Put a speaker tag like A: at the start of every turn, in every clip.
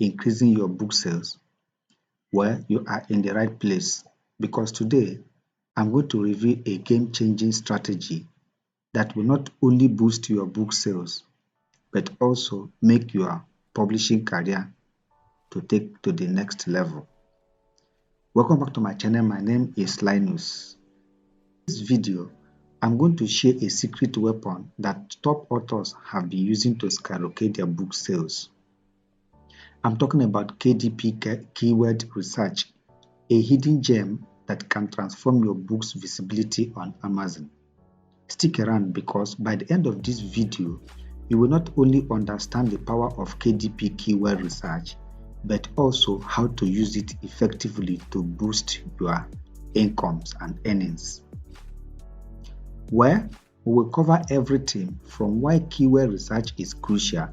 A: increasing your book sales, well, you are in the right place, because today I'm going to reveal a game-changing strategy that will not only boost your book sales but also make your publishing career to take to the next level. Welcome back to my channel. My name is Linus. In this video, I'm going to share a secret weapon that top authors have been using to skyrocket their book sales. I'm talking about KDP, keyword research, a hidden gem that can transform your book's visibility on Amazon. Stick around, because by the end of this video, you will not only understand the power of KDP keyword research, but also how to use it effectively to boost your incomes and earnings. Where we will cover everything from why keyword research is crucial,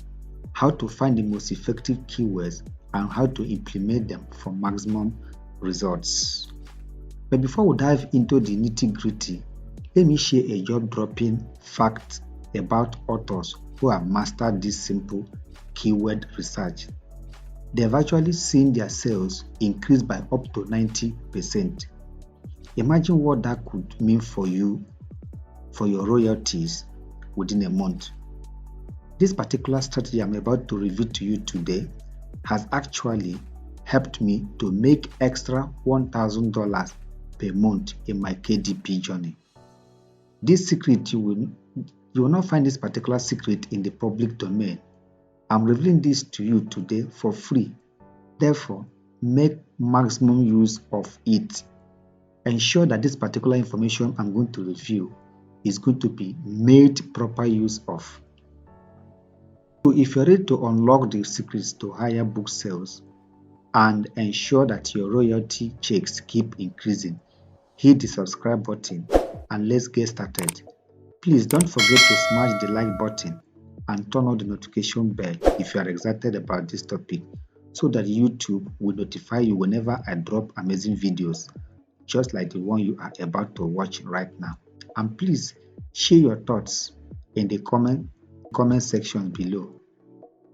A: how to find the most effective keywords, and how to implement them for maximum results. But before we dive into the nitty-gritty, let me share a jaw-dropping fact about authors who have mastered this simple keyword research. They have actually seen their sales increase by up to 90%. Imagine what that could mean for you, for your royalties within a month. This particular strategy I'm about to reveal to you today has actually helped me to make extra $1,000 per month in my KDP journey. This secret, you will not find this particular secret in the public domain. I'm revealing this to you today for free. Therefore, make maximum use of it. Ensure that this particular information I'm going to reveal is going to be made proper use of. So if you're ready to unlock the secrets to higher book sales and ensure that your royalty checks keep increasing, hit the subscribe button and let's get started. Please don't forget to smash the like button and turn on the notification bell if you are excited about this topic, so that YouTube will notify you whenever I drop amazing videos just like the one you are about to watch right now. And please share your thoughts in the comment section below.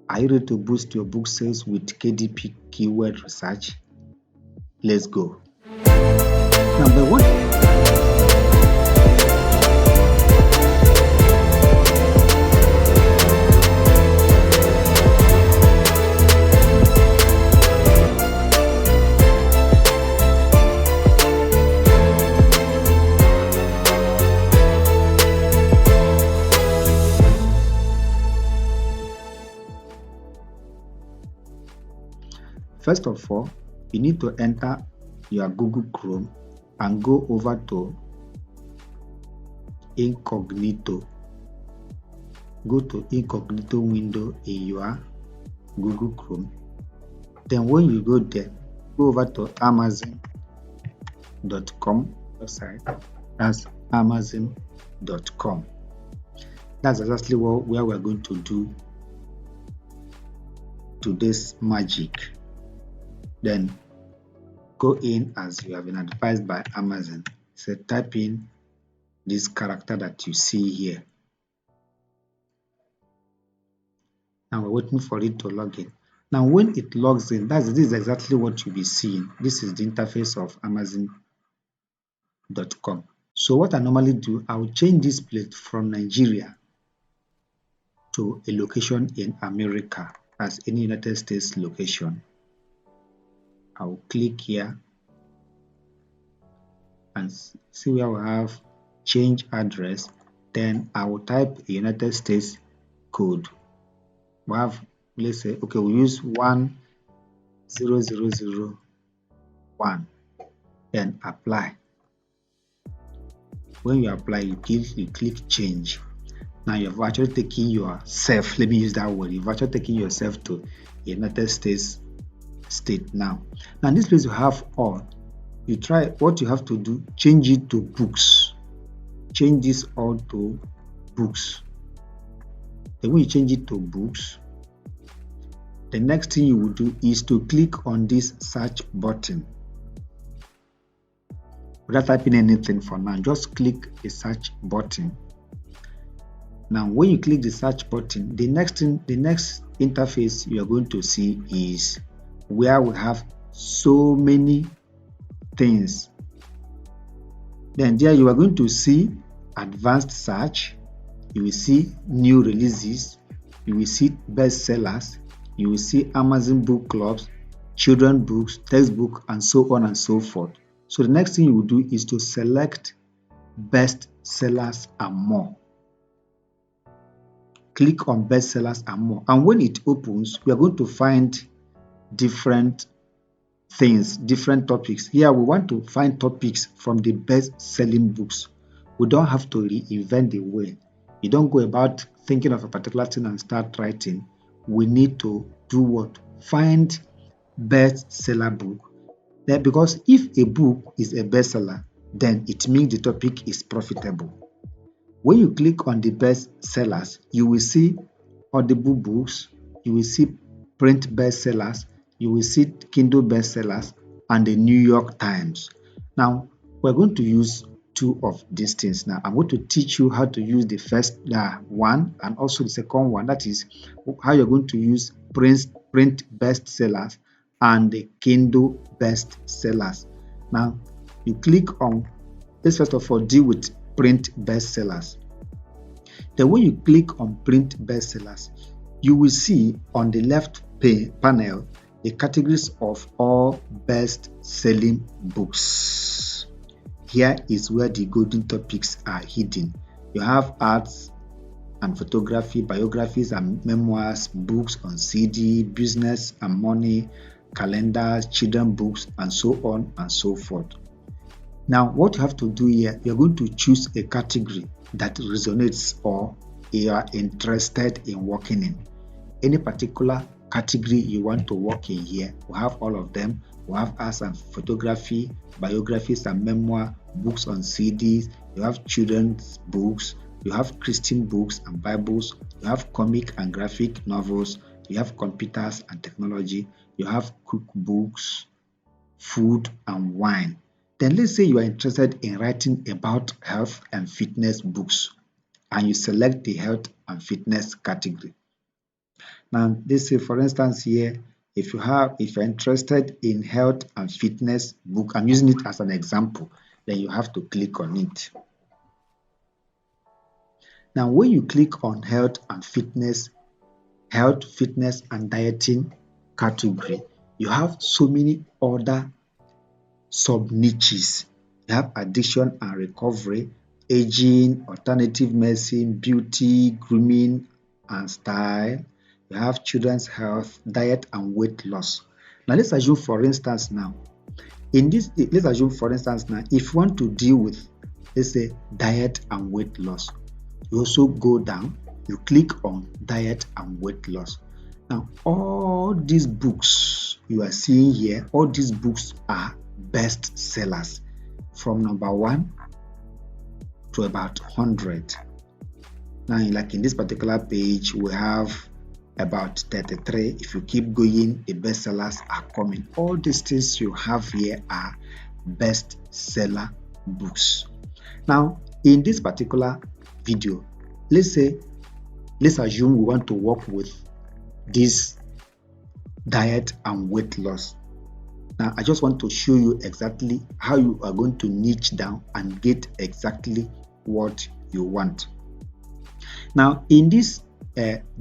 A: Are you ready to boost your book sales with KDP keyword research? Let's go. Number 1. First of all, you need to enter your Google Chrome and go over to incognito. Go to incognito window in your Google Chrome. Then when you go there, go over to amazon.com website. That's amazon.com. That's exactly where we're going to do today's magic. Then go in as you have been advised by Amazon. So type in this character that you see here. Now we're waiting for it to log in. Now when it logs in, this is exactly what you'll be seeing. This is the interface of Amazon.com. So what I normally do, I will change this place from Nigeria to a location in America, as any United States location. I'll click here and see where we have change address. Then I will type a United States code. We have, let's say, okay, we use 10001. Then apply. When you apply, you click change. Now you've actually taken yourself, let me use that word, you've actually taken yourself to a United States state now. Now in this place you have all. You try, what you have to do, change it to books. Change this all to books. Then when you change it to books, the next thing you will do is to click on this search button. Without typing anything for now, just click the search button. Now when you click the search button, the next interface you are going to see is where we have so many things. Then there you are going to see advanced search, you will see new releases, you will see bestsellers, you will see Amazon book clubs, children books, textbook, and so on and so forth. So the next thing you will do is to select bestsellers and more. Click on bestsellers and more. And when it opens, we are going to find different things, different topics. Here we want to find topics from the best-selling books. We don't have to reinvent the wheel. You don't go about thinking of a particular thing and start writing. We need to do what? Find bestseller book. Because if a book is a bestseller, then it means the topic is profitable. When you click on the best sellers, you will see Audible books, you will see print bestsellers, you will see Kindle bestsellers, and the New York Times. Now, we're going to use two of these things now. I'm going to teach you how to use the first one and also the second one. That is how you're going to use print bestsellers and the Kindle bestsellers. Now, you click on, let's first of all deal with print bestsellers. Then when you click on print bestsellers, you will see on the left panel the categories of all best-selling books. Here is where the golden topics are hidden. You have arts and photography, biographies and memoirs, books on CD, business and money, calendars, children books, and so on and so forth. Now, what you have to do here, you're going to choose a category that resonates or you are interested in working in. Any particular category you want to work in here, we have all of them. We have arts and photography, biographies and memoir, books on CDs, you have children's books, you have Christian books and Bibles, you have comic and graphic novels, you have computers and technology, you have cookbooks, food and wine. Then let's say you are interested in writing about health and fitness books and you select the health and fitness category. Now, let's say for instance here, if you're interested in health and fitness book, I'm using it as an example, then you have to click on it. Now, when you click on health, fitness and dieting category, you have so many other sub-niches. You have addiction and recovery, aging, alternative medicine, beauty, grooming and style. You have children's health, diet and weight loss. Now let's assume for instance if you want to deal with, let's say, diet and weight loss, you also go down, you click on diet and weight loss. Now all these books you are seeing here, all these books are best sellers from number 1 to about 100. Now, like in this particular page, we have about 33. If you keep going, the bestsellers are coming. All these things you have here are bestseller books. Now, in this particular video, let's assume we want to work with this diet and weight loss. Now, I just want to show you exactly how you are going to niche down and get exactly what you want. Now, in this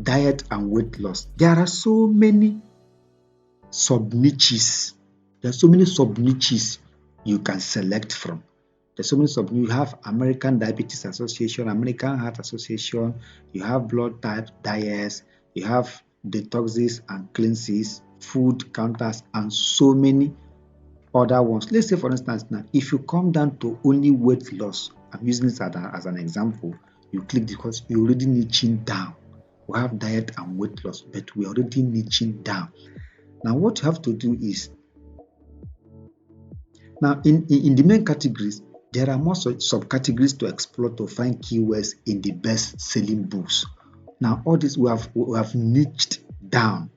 A: diet and weight loss, there are so many sub-niches. There are so many sub-niches you can select from. There's so many you have American Diabetes Association, American Heart Association, you have blood type diets, you have detoxes and cleanses, food counters, and so many other ones. Let's say for instance now, if you come down to only weight loss, I'm using this as an example, you click because you're already niching down. We have diet and weight loss, but we're already niching down. Now what you have to do is, now in the main categories, there are more subcategories to explore to find keywords in the best selling books. Now all this we have niched down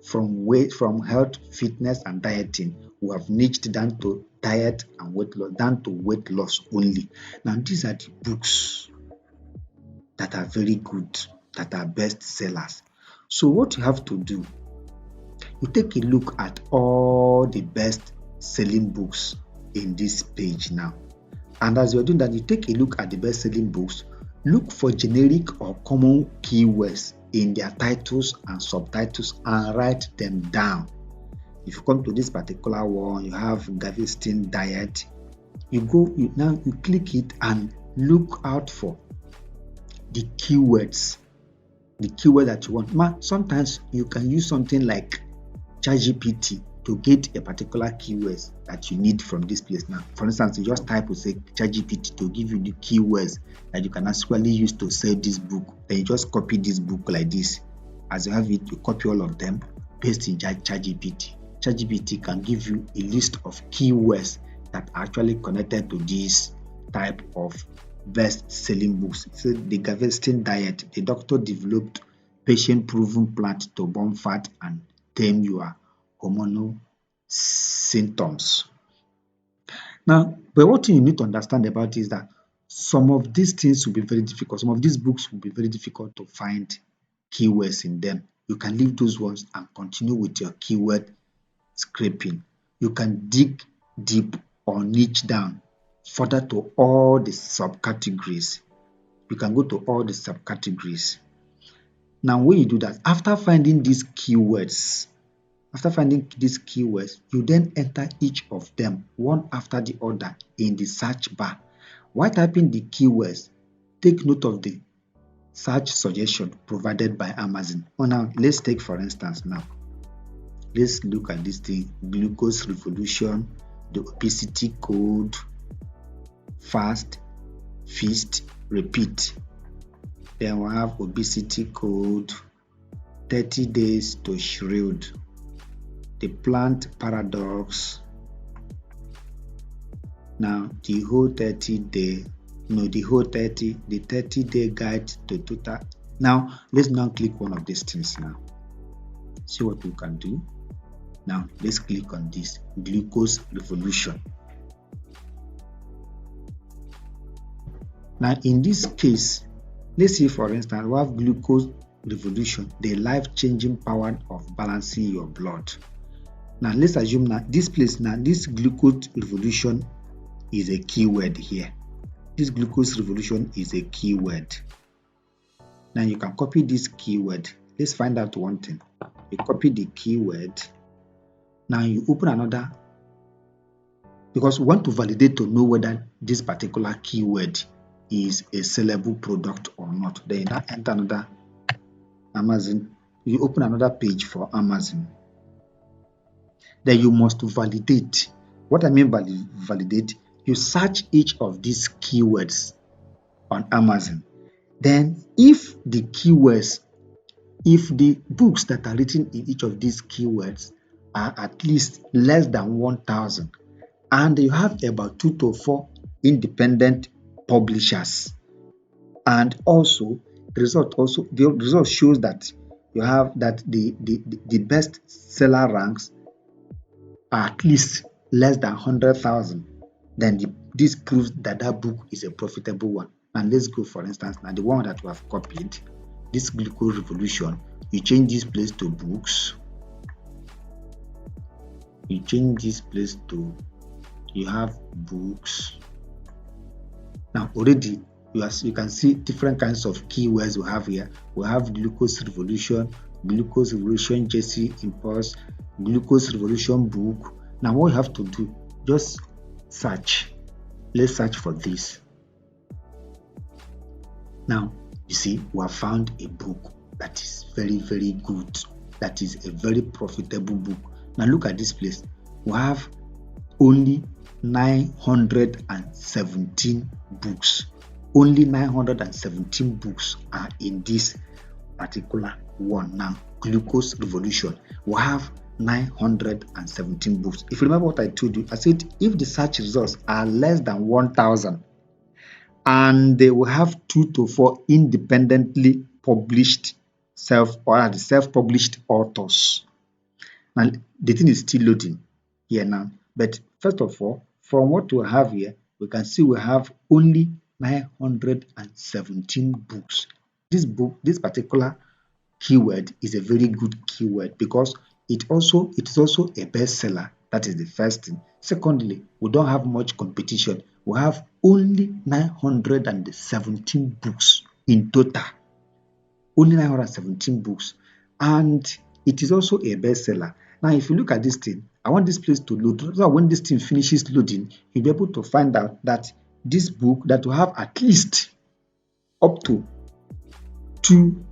A: from health, fitness and dieting. We have niched down to diet and weight loss, down to weight loss only. Now these are the books that are very good, that are best sellers. So what you have to do, you take a look at all the best selling books in this page now. And as you're doing that, you take a look at the best selling books, look for generic or common keywords in their titles and subtitles and write them down. If you come to this particular one, you have Gaveston diet. You click it and look out for the keywords, the keyword that you want. Sometimes you can use something like ChatGPT to get a particular keywords that you need from this place. Now, for instance, you just type, say ChatGPT to give you the keywords that you can actually use to sell this book. Then you just copy this book like this. As you have it, you copy all of them, paste in ChatGPT. ChatGPT can give you a list of keywords that are actually connected to this type of best-selling books. So the Gaveston diet, the doctor developed patient-proven plant to burn fat and tame your hormonal symptoms. Now, but what you need to understand about is that some of these things will be very difficult. Some of these books will be very difficult to find keywords in them. You can leave those ones and continue with your keyword scraping. You can dig deep or niche down further to all the subcategories. You can go to all the subcategories. Now, when you do that, after finding these keywords, you then enter each of them one after the other in the search bar. While typing the keywords, take note of the search suggestion provided by Amazon. Now, let's take for instance now. Let's look at this thing: glucose revolution, the obesity code, fast, feast, repeat. Then we have obesity code, 30 days to shrield, the plant paradox. Now the 30-day guide to total. Now let's now click one of these things now. See what we can do. Now let's click on this glucose revolution. Now in this case, let's see for instance, we have glucose revolution, the life-changing power of balancing your blood. Now let's assume that this glucose revolution is a keyword here. This glucose revolution is a keyword. Now you can copy this keyword. Let's find out one thing. You copy the keyword. Now you open another, because we want to validate to know whether this particular keyword is a sellable product or not. Then you now enter another Amazon. You open another page for Amazon. Then you must validate. What I mean by validate, you search each of these keywords on Amazon. Then if the books that are written in each of these keywords are at least less than 1,000, and you have about 2 to 4 independent publishers, and also the result shows that you have that the best seller ranks are at least less than 100,000, then this proves that book is a profitable one. And let's go for instance now the one that we have copied, this glucose revolution. You change this place to books. You have books. Now already you can see different kinds of keywords we have here. We have glucose revolution Jesse impulse, glucose revolution book. Now what you have to do, just search. Let's search for this. Now you see we have found a book that is very, very good, that is a very profitable book. Now look at this place. We have only 917 books. Only 917 books are in this particular one. Now glucose revolution, we have 917 books. If you remember what I told you, I said if the search results are less than 1,000 and they will have 2 to 4 independently published self-published authors. Now the thing is still loading here now, but first of all, from what we have here, we can see we have only 917 books. This particular keyword is a very good keyword because it is also a bestseller. That is the first thing. Secondly, we don't have much competition. We have only 917 books in total. Only 917 books. And it is also a bestseller. Now, if you look at this thing, I want this place to load. So when this thing finishes loading, you'll be able to find out that this book that will have at least up to 2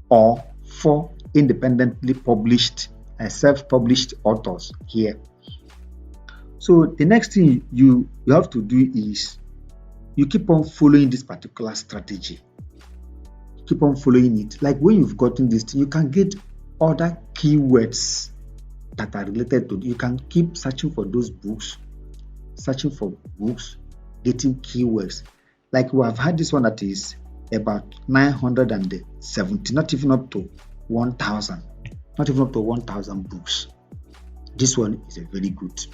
A: or 4 independently published self-published authors here. So the next thing you have to do is you keep on following this particular strategy. Keep on following it. Like when you've gotten this thing, you can get other keywords that are related to it. You can keep searching for those books, getting keywords. Like we have had this one that is about 970, not even up to 1,000. Not even up to 1,000 books. This one is a very good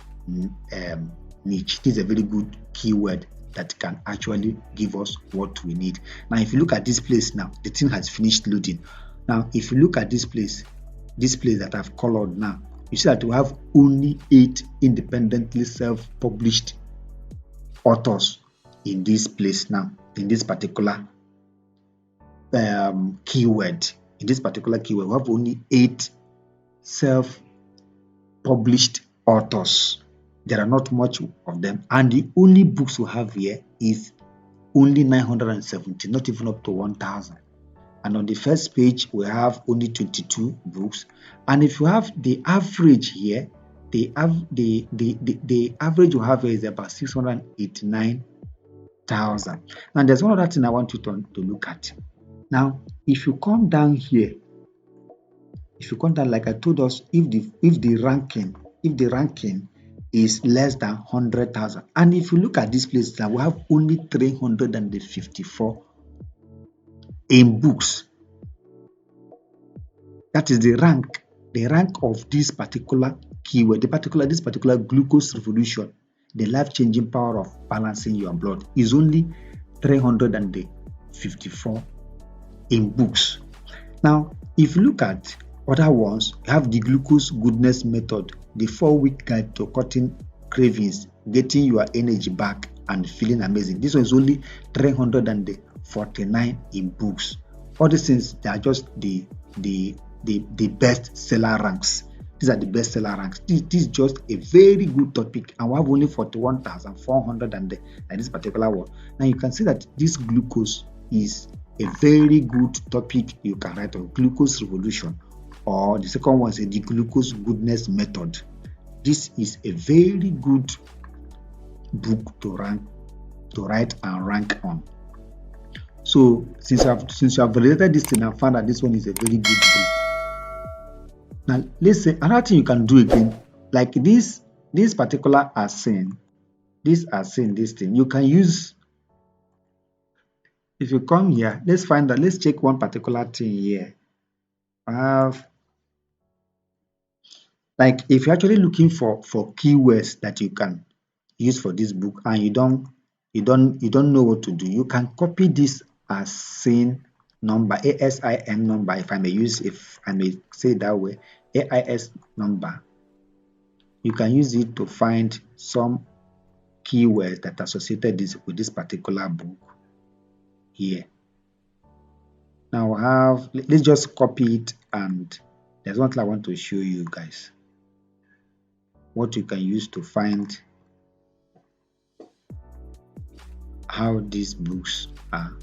A: niche. This is a very good keyword that can actually give us what we need. Now, if you look at this place now, the thing has finished loading. Now, if you look at this place that I've colored now, you see that we have only 8 independently self-published authors in this place now, in this particular keyword. In this particular keyword, we have only 8 self-published authors. There are not much of them, and the only books we have here is only 970, not even up to 1,000. And on the first page, we have only 22 books. And if you have the average here, the average we have here is about 689,000. And there's one other thing I want you to look at. Now, if you come down here, like I told us, if the ranking is less than 100,000, and if you look at this place now, we have only 354 in books. That is the rank of this particular keyword, this particular glucose revolution, the life-changing power of balancing your blood, is only 354 in books. Now, if you look at other ones, you have the glucose goodness method, the 4-week guide to cutting cravings, getting your energy back and feeling amazing. This one is only 349 in books. All these things, they are just the best seller ranks. These are the best seller ranks. This is just a very good topic, and we have only 41,400 and this particular one. Now you can see that this glucose is a very good topic you can write on, glucose revolution, or the second one is the glucose goodness method. This is a very good book to write and rank on. So since you have validated this thing and found that this one is a very good book, now let's say another thing you can do again, like this particular assign, this thing you can use. If you come here, let's check one particular thing here. I have, like, if you're actually looking for keywords that you can use for this book and you don't know what to do, you can copy this ASIN number, ASIN number, if I may say it that way, AIS number. You can use it to find some keywords that are associated with this particular book here. Now let's just copy it, and there's one thing I want to show you guys, what you can use to find how these books are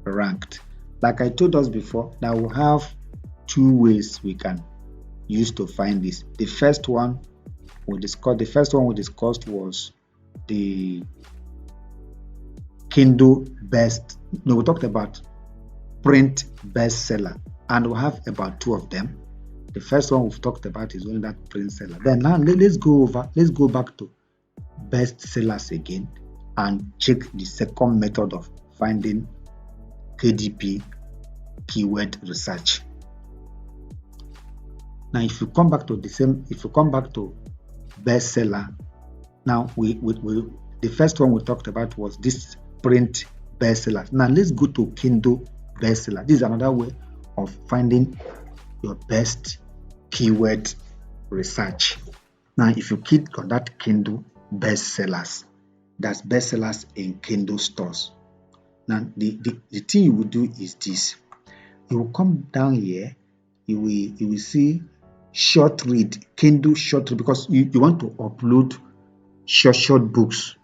A: ranked. Like I told us before, that we have 2 ways we can use to find this. The first one we discussed was the Kindle we talked about print bestseller, and we have about 2 of them. The first one we've talked about is only that print seller. Then now let's go back to bestsellers again and check the second method of finding KDP, keyword research. Now if you come back to bestseller, now the first one we talked about was this print bestseller. Now let's go to Kindle bestseller. This is another way of finding your best keyword research. Now, if you click on that Kindle bestsellers, that's bestsellers in Kindle stores. Now, the thing you will do is this. You will come down here, you will see short read, Kindle short read, because you want to upload short books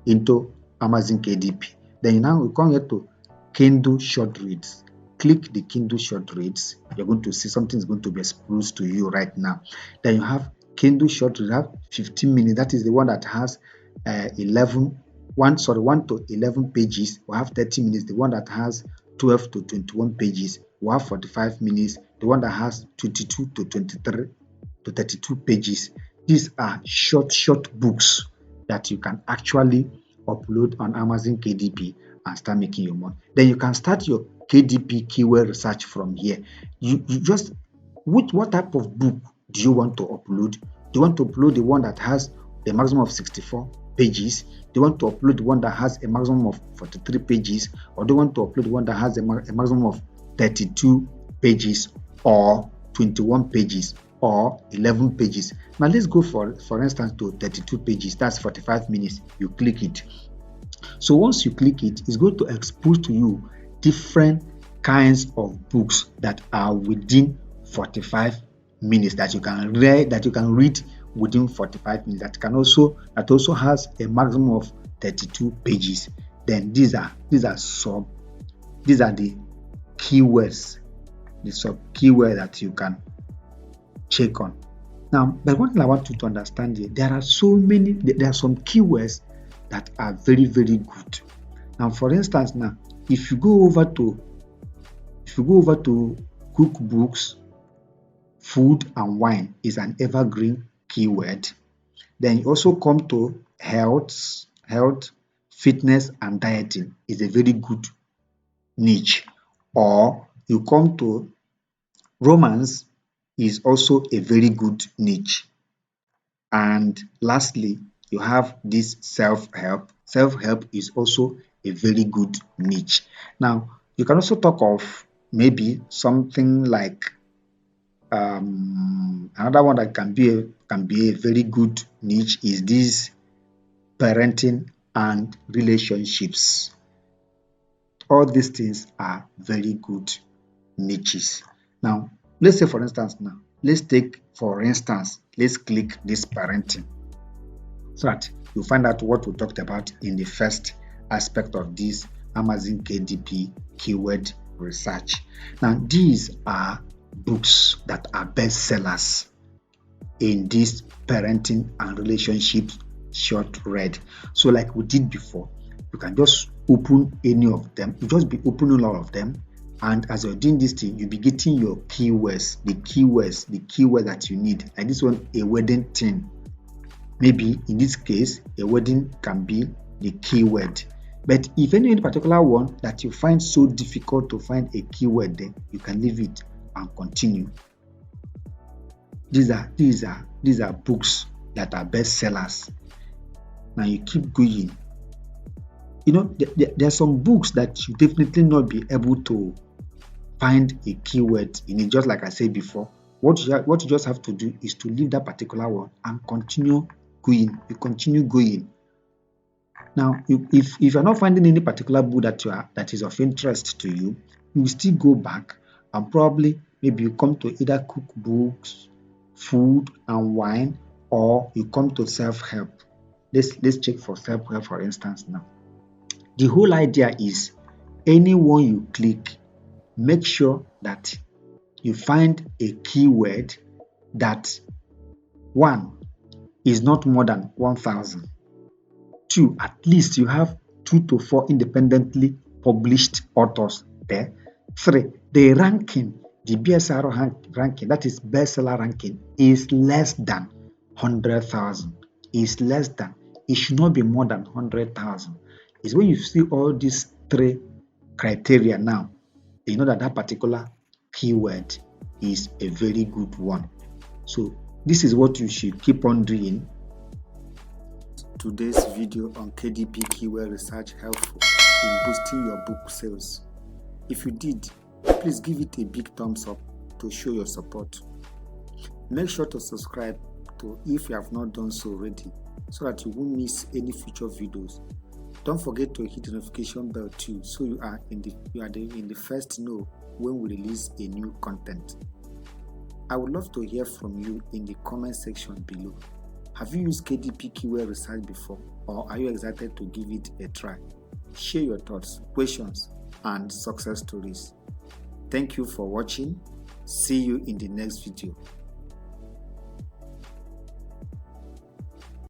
A: into Amazon KDP. Then now we come here to Kindle short reads. Click the Kindle short reads. You're going to see something is going to be exposed to you right now. Then you have Kindle short reads, have 15 minutes. That is the one that has 1 to 11 pages. We have 30 minutes. The one that has 12 to 21 pages. We have 45 minutes. The one that has 22 to 23 to 32 pages. These are short books that you can actually upload on Amazon KDP and start making your money. Then you can start your KDP keyword research from here. You just, what type of book do you want to upload? Do you want to upload the one that has a maximum of 64 pages? Do you want to upload the one that has a maximum of 43 pages? Or do you want to upload the one that has a maximum of 32 pages or 21 pages or 11 pages? Now let's go for instance to 32 pages. That's 45 minutes. You click it. So once you click it, it's going to expose to you different kinds of books that are within 45 minutes that you can read within 45 minutes. That also has a maximum of 32 pages. Then these are the keywords, the sub keyword that you can check on. Now, but one thing I want you to understand here, there are some keywords that are very, very good. Now, for instance, now if you go over to cookbooks, food and wine is an evergreen keyword. Then you also come to health, fitness and dieting is a very good niche. Or you come to romance is also a very good niche. And lastly, you have this self-help. Self-help is also a very good niche. Now, you can also talk of maybe something like another one that can be a very good niche is this parenting and relationships. All these things are very good niches. Now, let's say for instance let's click this parenting, so that you find out what we talked about in the first aspect of this Amazon KDP keyword research. Now, these are books that are bestsellers in this parenting and relationships short read. So like we did before, you can just open any of them. You just be opening all of them, and as you're doing this thing, you'll be getting your keywords, the keyword that you need. Like this one, a wedding thing. Maybe in this case, a wedding can be the keyword. But if any particular one that you find so difficult to find a keyword, then you can leave it and continue. These are books that are bestsellers. Now you keep going. You know, there are some books that you definitely not be able to find a keyword in it. Just like I said before, what you just have to do is to leave that particular one and continue going. You continue going. Now, if you're not finding any particular book that is of interest to you, you will still go back and probably maybe you come to either cookbooks, food and wine, or you come to self-help. Let's check for self-help, for instance. Now, the whole idea is anyone you click, make sure that you find a keyword that, one, is not more than 1,000. 2, at least you have 2 to 4 independently published authors there. 3, the ranking, the BSR ranking, that is bestseller ranking, is less than 100,000. It should not be more than 100,000. It's when you see all these 3 criteria now, you know that particular keyword is a very good one. So this is what you should keep on doing. Today's video on KDP keyword research helpful in boosting your book sales. If you did, Please give it a big thumbs up to show your support. Make sure to subscribe if you have not done so already, so that you won't miss any future videos. Don't forget to hit the notification bell too, so you are in the first to know when we release a new content. I would love to hear from you in the comment section below. Have you used KDP keyword research before, or are you excited to give it a try? Share your thoughts, questions, and success stories. Thank you for watching. See you in the next video.